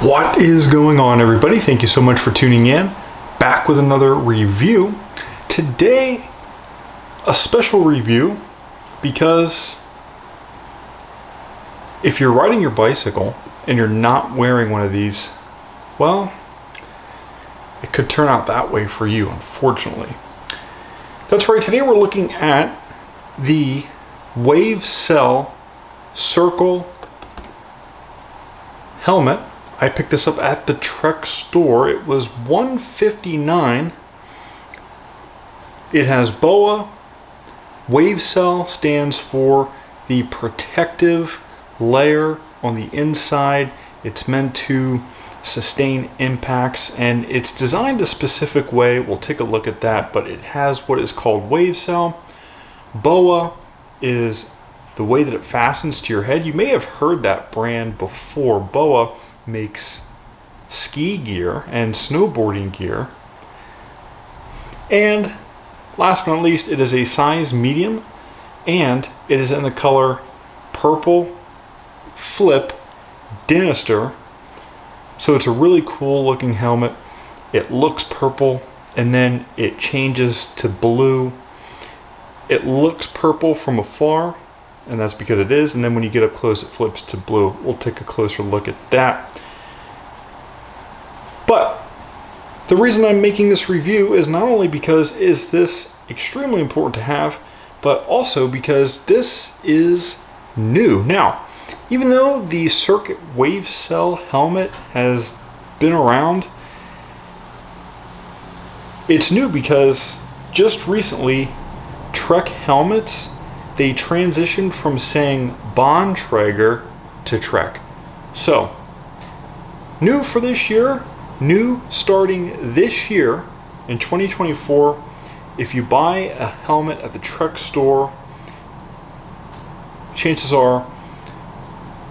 What is going on, everybody? Thank you so much for tuning in. Back with another review. Today, a special review because if you're riding your bicycle and you're not wearing one of these, well, it could turn out that way for you, unfortunately. That's right, today we're looking at the Wavecel Circle helmet. I picked this up at the Trek store. It was $159. It has BOA. Wavecel stands for the protective layer on the inside. It's meant to sustain impacts, and it's designed a specific way. We'll take a look at that, but it has what is called Wavecel. BOA is the way that it fastens to your head. You may have heard that brand before. BOA makes ski gear and snowboarding gear. And last but not least, it is a size medium, and it is in the color purple flip Dinister. So it's a really cool looking helmet. It looks purple and then it changes to blue. It looks purple from afar, and that's because it is, and then when you get up close it flips to blue. We'll take a closer look at that. But the reason I'm making this review is not only because is this extremely important to have, but also because this is new. Now, even though the Circuit Wavecel helmet has been around, it's new because just recently Trek helmets, they transitioned from saying Bontrager to Trek. So, new for this year, new starting this year in 2024, if you buy a helmet at the Trek store, chances are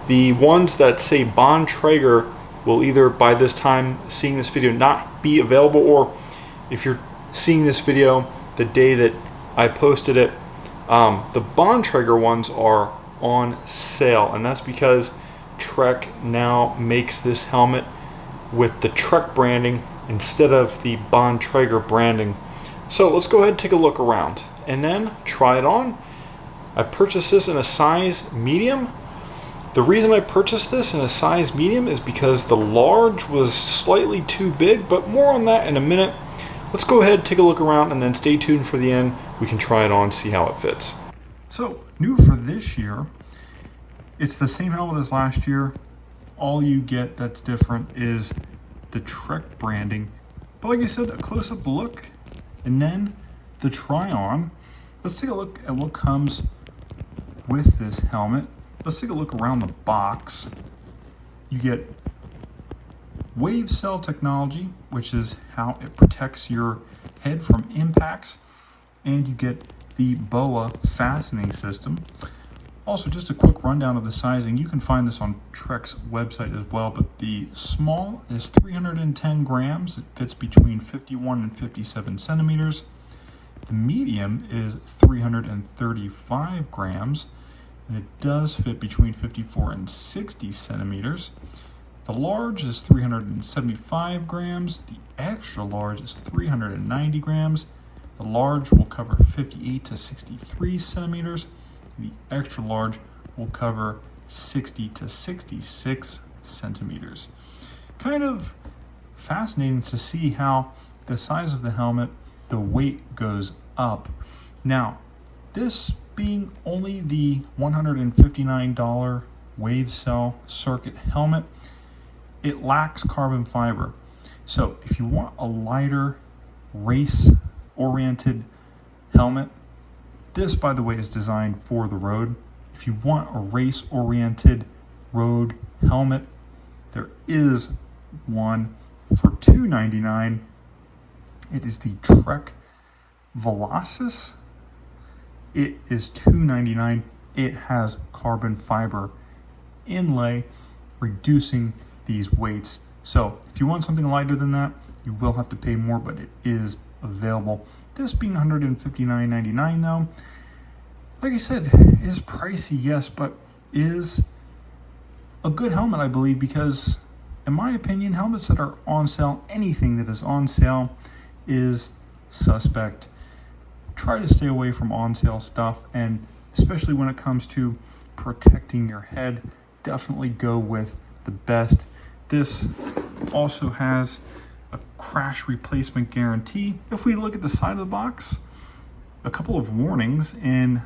the ones that say Bontrager will either by this time seeing this video not be available, or if you're seeing this video the day that I posted it, the Bontrager ones are on sale, and that's because Trek now makes this helmet with the Trek branding instead of the Bontrager branding. So let's go ahead and take a look around and then try it on. I purchased this in a size medium. The reason I purchased this in a size medium is because the large was slightly too big, but more on that in a minute. Let's go ahead, take a look around, and then stay tuned for the end. We can try it on, see how it fits. So, new for this year, it's the same helmet as last year. All you get that's different is the Trek branding. But like I said, a close-up look, and then the try-on. Let's take a look at what comes with this helmet. Let's take a look around the box. You get Wavecel technology, which is how it protects your head from impacts, and you get the BOA fastening system. Also, just a quick rundown of the sizing. You can find this on Trek's website as well, but the small is 310 grams. It fits between 51 and 57 centimeters. The medium is 335 grams, and it does fit between 54 and 60 centimeters. The large is 375 grams. The extra large is 390 grams. The large will cover 58 to 63 centimeters. The extra large will cover 60 to 66 centimeters. Kind of fascinating to see how the size of the helmet, the weight goes up. Now, this being only the $159 Wavecel Circuit helmet, it lacks carbon fiber. So if you want a lighter, race-oriented helmet, this, by the way, is designed for the road. If you want a race-oriented road helmet, there is one for $299. It is the Trek Velocis. It is $299. It has carbon fiber inlay, reducing these weights. So if you want something lighter than that, you will have to pay more, but it is available. This being $159.99 though, like I said, is pricey, yes, but is a good helmet, I believe, because in my opinion, helmets that are on sale, anything that is on sale is suspect. Try to stay away from on sale stuff, and especially when it comes to protecting your head, definitely go with the best. This also has a crash replacement guarantee. If we look at the side of the box, a couple of warnings in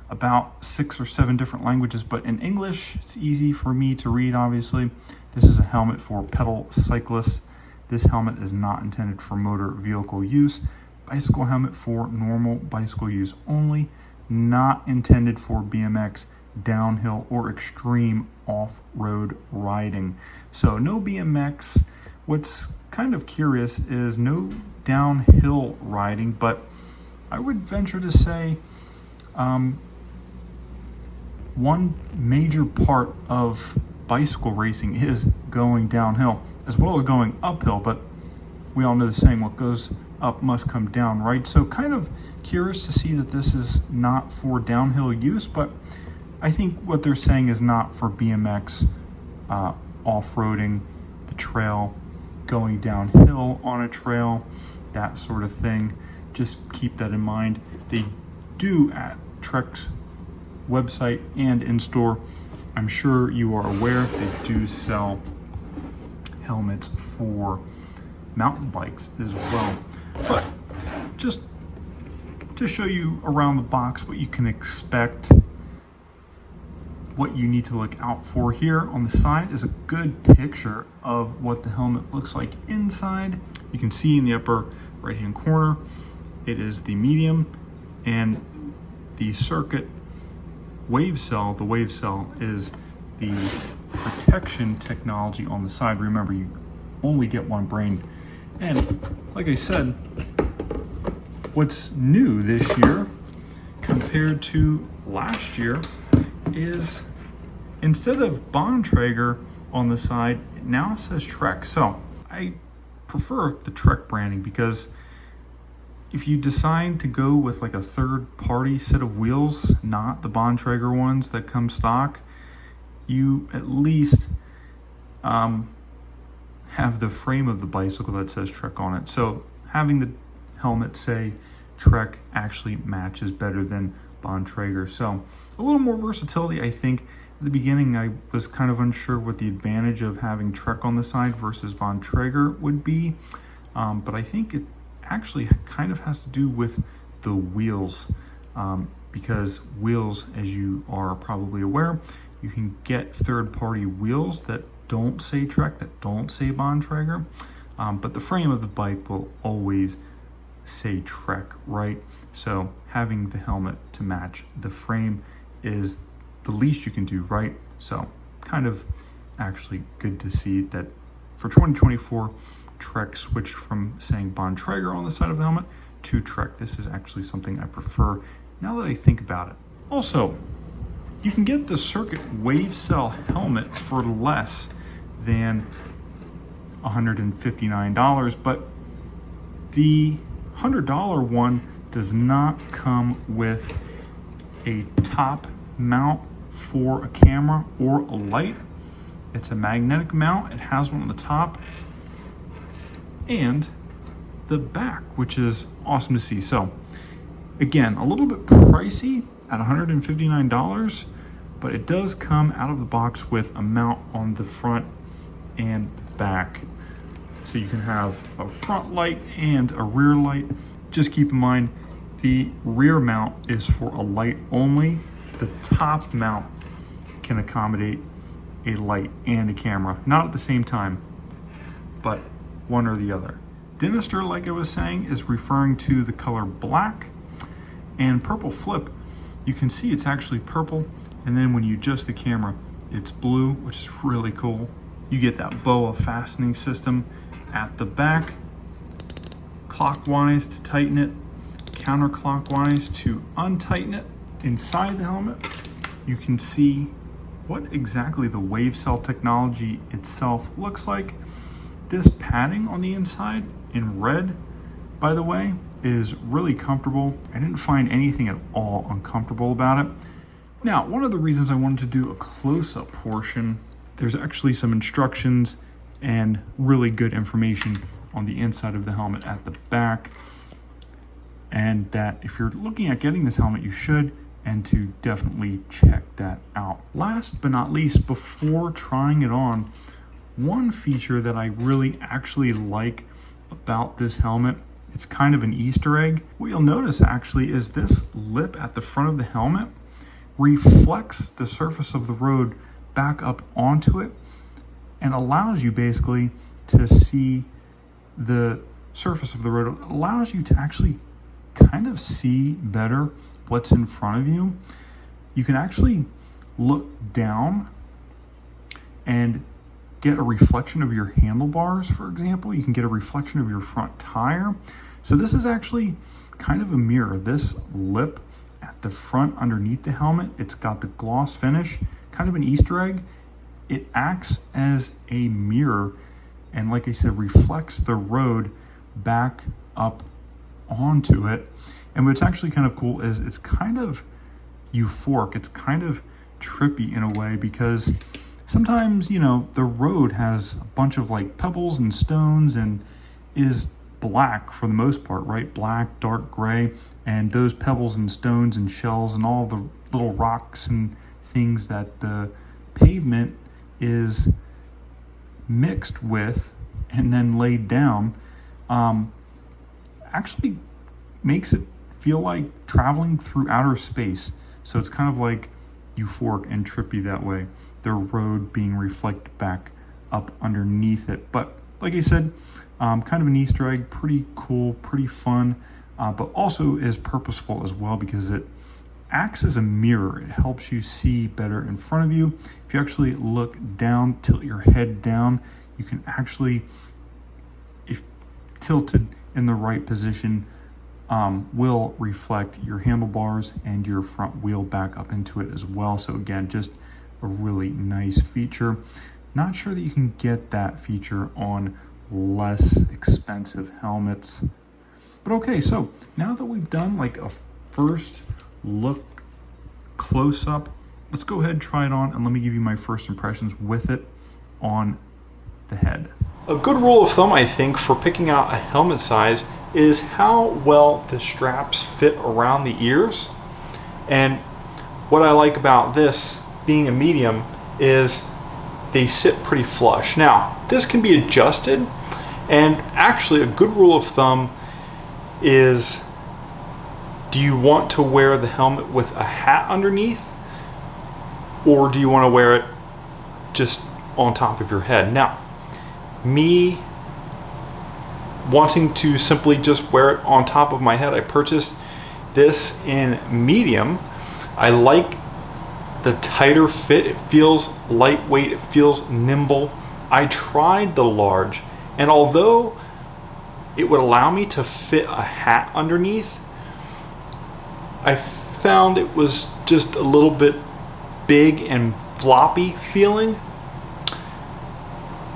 about 6 or 7 different languages, but in English, it's easy for me to read, obviously. This is a helmet for pedal cyclists. This helmet is not intended for motor vehicle use. Bicycle helmet for normal bicycle use only, not intended for BMX, downhill, or extreme off-road riding. So no BMX. What's kind of curious is no downhill riding, but I would venture to say one major part of bicycle racing is going downhill as well as going uphill, but we all know the saying, what goes up must come down, right? So kind of curious to see that this is not for downhill use, but I think what they're saying is not for BMX, off-roading the trail, going downhill on a trail, that sort of thing. Just keep that in mind. They do at Trek's website and in-store, I'm sure you are aware, they do sell helmets for mountain bikes as well. But just to show you around the box what you can expect, what you need to look out for here on the side is a good picture of what the helmet looks like inside. You can see in the upper right hand corner, it is the medium, and the circuit Wavecel. The Wavecel is the protection technology on the side. Remember, you only get one brain. And like I said, what's new this year compared to last year is instead of Bontrager on the side, it now says Trek. So I prefer the Trek branding because if you decide to go with like a third-party set of wheels, not the Bontrager ones that come stock, you at least have the frame of the bicycle that says Trek on it. So having the helmet say Trek actually matches better than Bontrager. So a little more versatility, I think. At the beginning, I was kind of unsure what the advantage of having Trek on the side versus Bontrager would be, but I think it actually kind of has to do with the wheels, because wheels, as you are probably aware, you can get third-party wheels that don't say Trek, that don't say Bontrager, but the frame of the bike will always say Trek, right? So having the helmet to match the frame is the least you can do, right? So kind of actually good to see that for 2024, Trek switched from saying Bontrager on the side of the helmet to Trek. This is actually something I prefer now that I think about it. Also, you can get the Circuit Wavecel helmet for less than $159, but the $100 one does not come with a top mount for a camera or a light. It's a magnetic mount. It has one on the top and the back, which is awesome to see. So again, a little bit pricey at $159, but it does come out of the box with a mount on the front and the back. So you can have a front light and a rear light. Just keep in mind, the rear mount is for a light only. The top mount can accommodate a light and a camera, not at the same time, but one or the other. Dinister, like I was saying, is referring to the color black, and purple flip, you can see it's actually purple, and then when you adjust the camera, it's blue, which is really cool. You get that boa fastening system at the back, clockwise to tighten it, counterclockwise to untighten it. Inside the helmet, you can see what exactly the Wavecel technology itself looks like. This padding on the inside in red, by the way, is really comfortable. I didn't find anything at all uncomfortable about it. Now, one of the reasons I wanted to do a close-up portion, there's actually some instructions and really good information on the inside of the helmet at the back. And that if you're looking at getting this helmet, you should, and to definitely check that out. Last but not least, before trying it on, one feature that I really actually like about this helmet, it's kind of an Easter egg. What you'll notice actually is this lip at the front of the helmet reflects the surface of the road back up onto it and allows you basically to see the surface of the road. It allows you to actually kind of see better what's in front of you. You can actually look down and get a reflection of your handlebars, for example. You can get a reflection of your front tire. So this is actually kind of a mirror. This lip at the front underneath the helmet, it's got the gloss finish, kind of an Easter egg. It acts as a mirror and, like I said, reflects the road back up onto it. And what's actually kind of cool is it's kind of euphoric. It's kind of trippy in a way, because sometimes, you know, the road has a bunch of like pebbles and stones and is black for the most part, right? Black, dark gray, and those pebbles and stones and shells and all the little rocks and things that the pavement is mixed with and then laid down actually makes it feel like traveling through outer space. So it's kind of like euphoric and trippy that way, the road being reflected back up underneath it. But like I said, kind of an Easter egg, pretty cool, pretty fun, but also is purposeful as well, because it acts as a mirror. It helps you see better in front of you. If you actually look down, tilt your head down, you can actually, if tilted in the right position, will reflect your handlebars and your front wheel back up into it as well. So again, just a really nice feature. Not sure that you can get that feature on less expensive helmets. But okay, so now that we've done like a first look close up, let's go ahead and try it on, and let me give you my first impressions with it on the head. A good rule of thumb, I think, for picking out a helmet size is how well the straps fit around the ears. And what I like about this being a medium is they sit pretty flush. Now, this can be adjusted, and actually a good rule of thumb is, do you want to wear the helmet with a hat underneath, or do you want to wear it just on top of your head? Now, me wanting to simply just wear it on top of my head, I purchased this in medium. I like the tighter fit. It feels lightweight, it feels nimble. I tried the large, and although it would allow me to fit a hat underneath, I found it was just a little bit big and floppy feeling.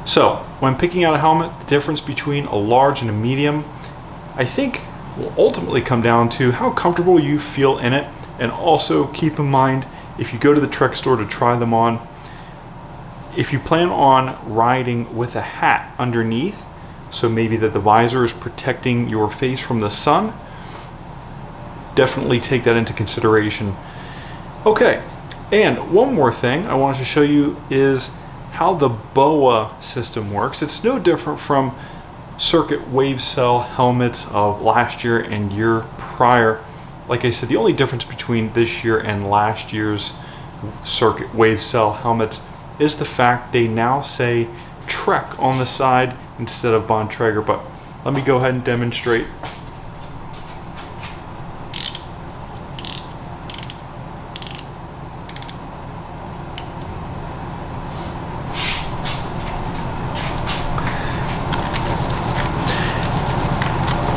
So when picking out a helmet, the difference between a large and a medium, I think, will ultimately come down to how comfortable you feel in it. And also keep in mind, if you go to the Trek store to try them on, if you plan on riding with a hat underneath, so maybe that the visor is protecting your face from the sun, definitely take that into consideration. Okay, and one more thing I wanted to show you is how the BOA system works. It's no different from circuit Wavecel helmets of last year and year prior. Like I said, the only difference between this year and last year's circuit Wavecel helmets is the fact they now say Trek on the side instead of Bontrager. But let me go ahead and demonstrate.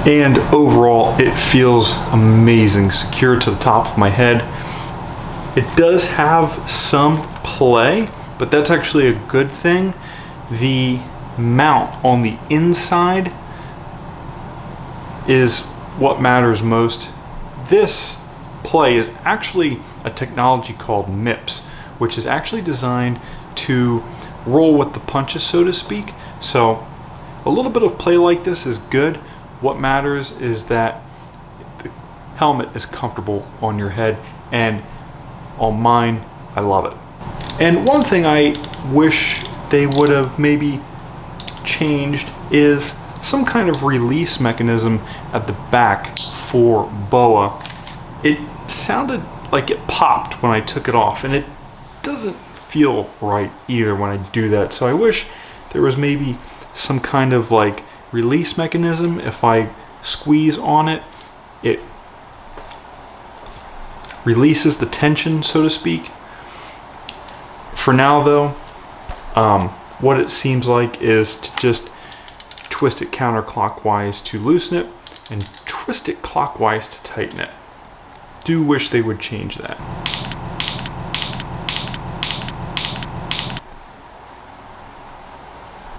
And overall, it feels amazing, secure to the top of my head. It does have some play, but that's actually a good thing. The mount on the inside is what matters most. This play is actually a technology called MIPS, which is actually designed to roll with the punches, so to speak. So a little bit of play like this is good. What matters is that the helmet is comfortable on your head, and on mine, I love it. And one thing I wish they would have maybe changed is some kind of release mechanism at the back for BOA. It sounded like it popped when I took it off, and it doesn't feel right either when I do that. So I wish there was maybe some kind of like release mechanism. If I squeeze on it, it releases the tension, so to speak. For now though, what it seems like is to just twist it counterclockwise to loosen it and twist it clockwise to tighten it. Do wish they would change that.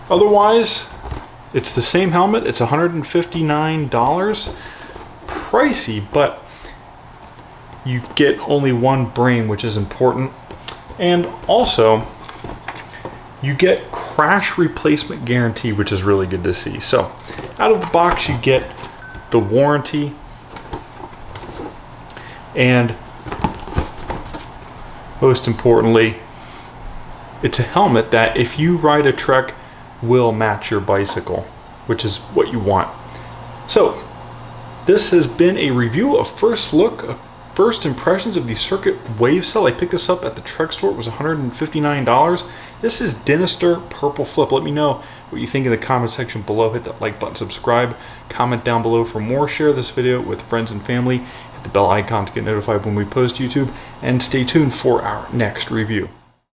Otherwise, it's the same helmet. It's $159. Pricey, but you get only one brain, which is important. And also, you get crash replacement guarantee, which is really good to see. So, out of the box, you get the warranty, and most importantly, it's a helmet that if you ride a trek will match your bicycle, which is what you want. So this has been a review of first impressions of the Circuit Wavecel. I picked this up at the Trek store. It was $159. This is Dinister Purple Flip. Let me know what you think in the comment section below. Hit that like button, subscribe, comment down below for more, share this video with friends and family, hit the bell icon to get notified when we post YouTube, and stay tuned for our next review.